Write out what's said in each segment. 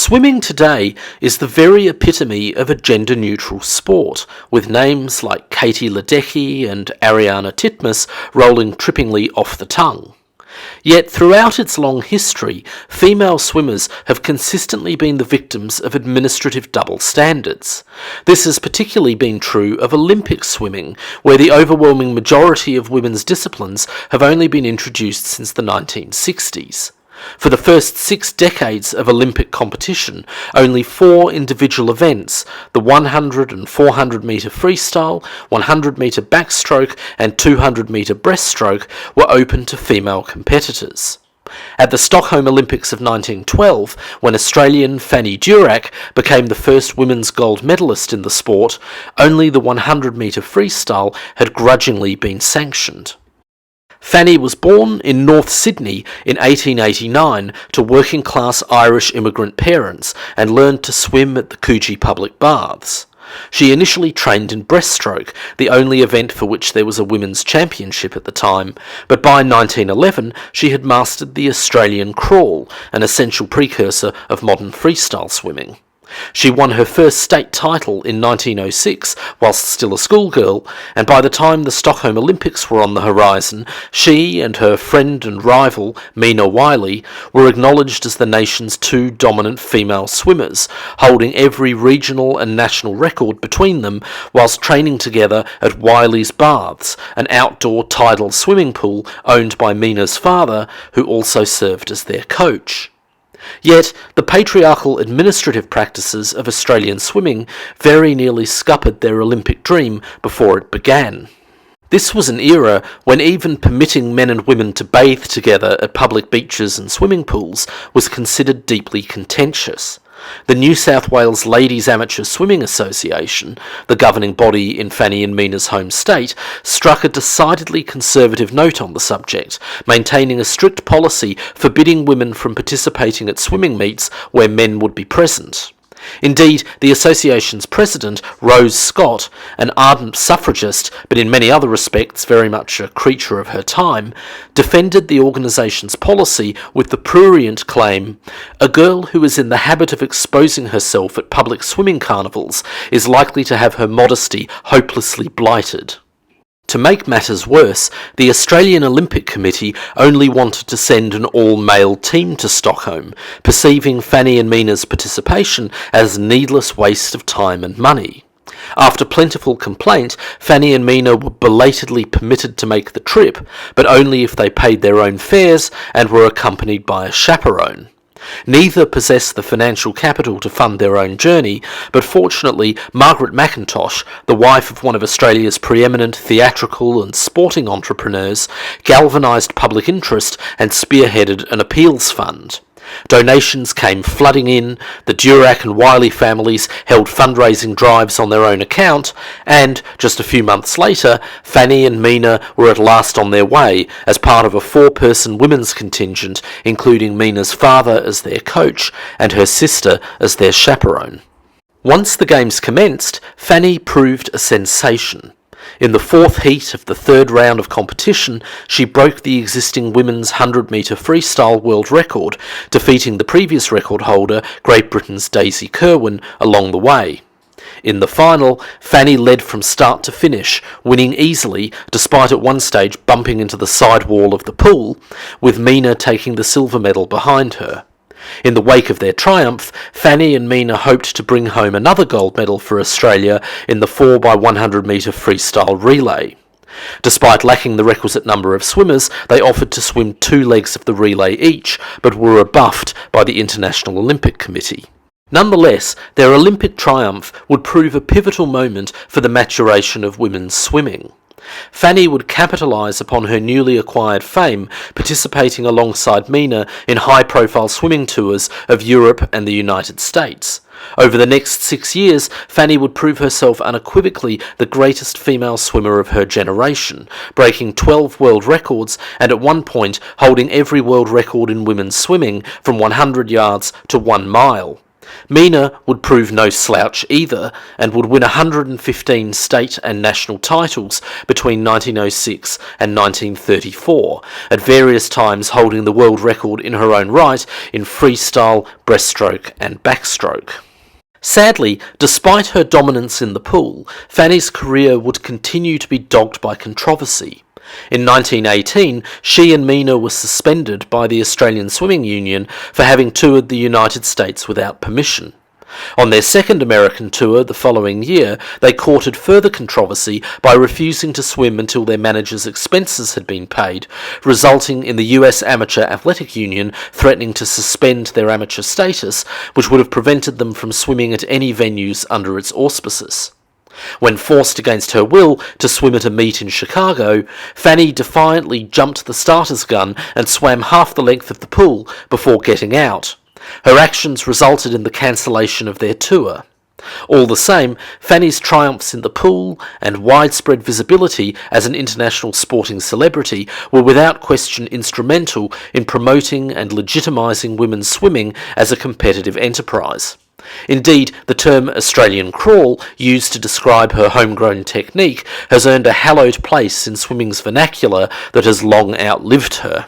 Swimming today is the very epitome of a gender-neutral sport, with names like Katie Ledecky and Ariana Titmus rolling trippingly off the tongue. Yet throughout its long history, female swimmers have consistently been the victims of administrative double standards. This has particularly been true of Olympic swimming, where the overwhelming majority of women's disciplines have only been introduced since the 1960s. For the first 6 decades of Olympic competition, only 4 individual events, the 100 and 400 metre freestyle, 100 metre backstroke and 200 metre breaststroke, were open to female competitors. At the Stockholm Olympics of 1912, when Australian Fanny Durack became the first women's gold medalist in the sport, only the 100 metre freestyle had grudgingly been sanctioned. Fanny was born in North Sydney in 1889 to working-class Irish immigrant parents and learned to swim at the Coogee Public Baths. She initially trained in breaststroke, the only event for which there was a women's championship at the time, but by 1911 she had mastered the Australian crawl, an essential precursor of modern freestyle swimming. She won her first state title in 1906 whilst still a schoolgirl, and by the time the Stockholm Olympics were on the horizon, she and her friend and rival, Mina Wiley, were acknowledged as the nation's 2 dominant female swimmers, holding every regional and national record between them whilst training together at Wiley's Baths, an outdoor tidal swimming pool owned by Mina's father, who also served as their coach. Yet, the patriarchal administrative practices of Australian swimming very nearly scuppered their Olympic dream before it began. This was an era when even permitting men and women to bathe together at public beaches and swimming pools was considered deeply contentious. The New South Wales Ladies Amateur Swimming Association, the governing body in Fanny and Mina's home state, struck a decidedly conservative note on the subject, maintaining a strict policy forbidding women from participating at swimming meets where men would be present. Indeed, the association's president, Rose Scott, an ardent suffragist, but in many other respects very much a creature of her time, defended the organisation's policy with the prurient claim, "A girl who is in the habit of exposing herself at public swimming carnivals is likely to have her modesty hopelessly blighted." To make matters worse, the Australian Olympic Committee only wanted to send an all-male team to Stockholm, perceiving Fanny and Mina's participation as needless waste of time and money. After plentiful complaint, Fanny and Mina were belatedly permitted to make the trip, but only if they paid their own fares and were accompanied by a chaperone. Neither possessed the financial capital to fund their own journey, but fortunately Margaret McIntosh, the wife of one of Australia's preeminent theatrical and sporting entrepreneurs, galvanised public interest and spearheaded an appeals fund. Donations came flooding in, the Durack and Wiley families held fundraising drives on their own account, and, just a few months later, Fanny and Mina were at last on their way as part of a 4-person women's contingent, including Mina's father as their coach and her sister as their chaperone. Once the games commenced, Fanny proved a sensation. In the 4th heat of the 3rd round of competition, she broke the existing women's 100-metre freestyle world record, defeating the previous record holder, Great Britain's Daisy Kerwin, along the way. In the final, Fanny led from start to finish, winning easily, despite at one stage bumping into the side wall of the pool, with Mina taking the silver medal behind her. In the wake of their triumph, Fanny and Mina hoped to bring home another gold medal for Australia in the 4x100 metre freestyle relay. Despite lacking the requisite number of swimmers, they offered to swim 2 legs of the relay each, but were rebuffed by the International Olympic Committee. Nonetheless, their Olympic triumph would prove a pivotal moment for the maturation of women's swimming. Fanny would capitalise upon her newly acquired fame, participating alongside Mina in high-profile swimming tours of Europe and the United States. Over the next 6 years, Fanny would prove herself unequivocally the greatest female swimmer of her generation, breaking 12 world records and at one point holding every world record in women's swimming from 100 yards to 1 mile. Mina would prove no slouch either, and would win 115 state and national titles between 1906 and 1934, at various times holding the world record in her own right in freestyle, breaststroke and backstroke. Sadly, despite her dominance in the pool, Fanny's career would continue to be dogged by controversy. In 1918, she and Mina were suspended by the Australian Swimming Union for having toured the United States without permission. On their second American tour the following year, they courted further controversy by refusing to swim until their managers' expenses had been paid, resulting in the US Amateur Athletic Union threatening to suspend their amateur status, which would have prevented them from swimming at any venues under its auspices. When forced against her will to swim at a meet in Chicago, Fanny defiantly jumped the starter's gun and swam half the length of the pool before getting out. Her actions resulted in the cancellation of their tour. All the same, Fanny's triumphs in the pool and widespread visibility as an international sporting celebrity were without question instrumental in promoting and legitimising women's swimming as a competitive enterprise. Indeed, the term Australian crawl, used to describe her homegrown technique, has earned a hallowed place in swimming's vernacular that has long outlived her.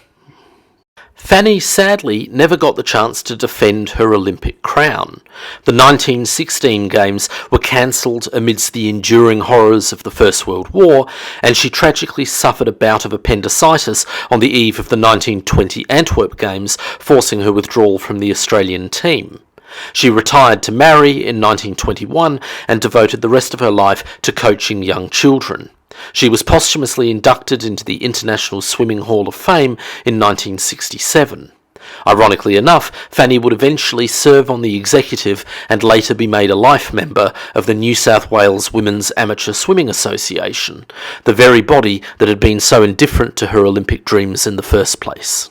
Fanny sadly never got the chance to defend her Olympic crown. The 1916 Games were cancelled amidst the enduring horrors of the First World War, and she tragically suffered a bout of appendicitis on the eve of the 1920 Antwerp Games, forcing her withdrawal from the Australian team. She retired to marry in 1921 and devoted the rest of her life to coaching young children. She was posthumously inducted into the International Swimming Hall of Fame in 1967. Ironically enough, Fanny would eventually serve on the executive and later be made a life member of the New South Wales Women's Amateur Swimming Association, the very body that had been so indifferent to her Olympic dreams in the first place.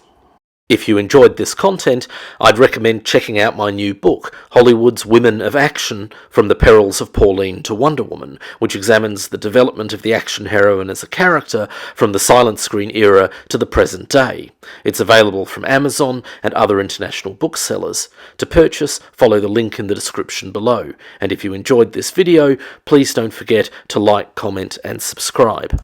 If you enjoyed this content, I'd recommend checking out my new book, Hollywood's Women of Action, From the Perils of Pauline to Wonder Woman, which examines the development of the action heroine as a character from the silent screen era to the present day. It's available from Amazon and other international booksellers. To purchase, follow the link in the description below. And if you enjoyed this video, please don't forget to like, comment and subscribe.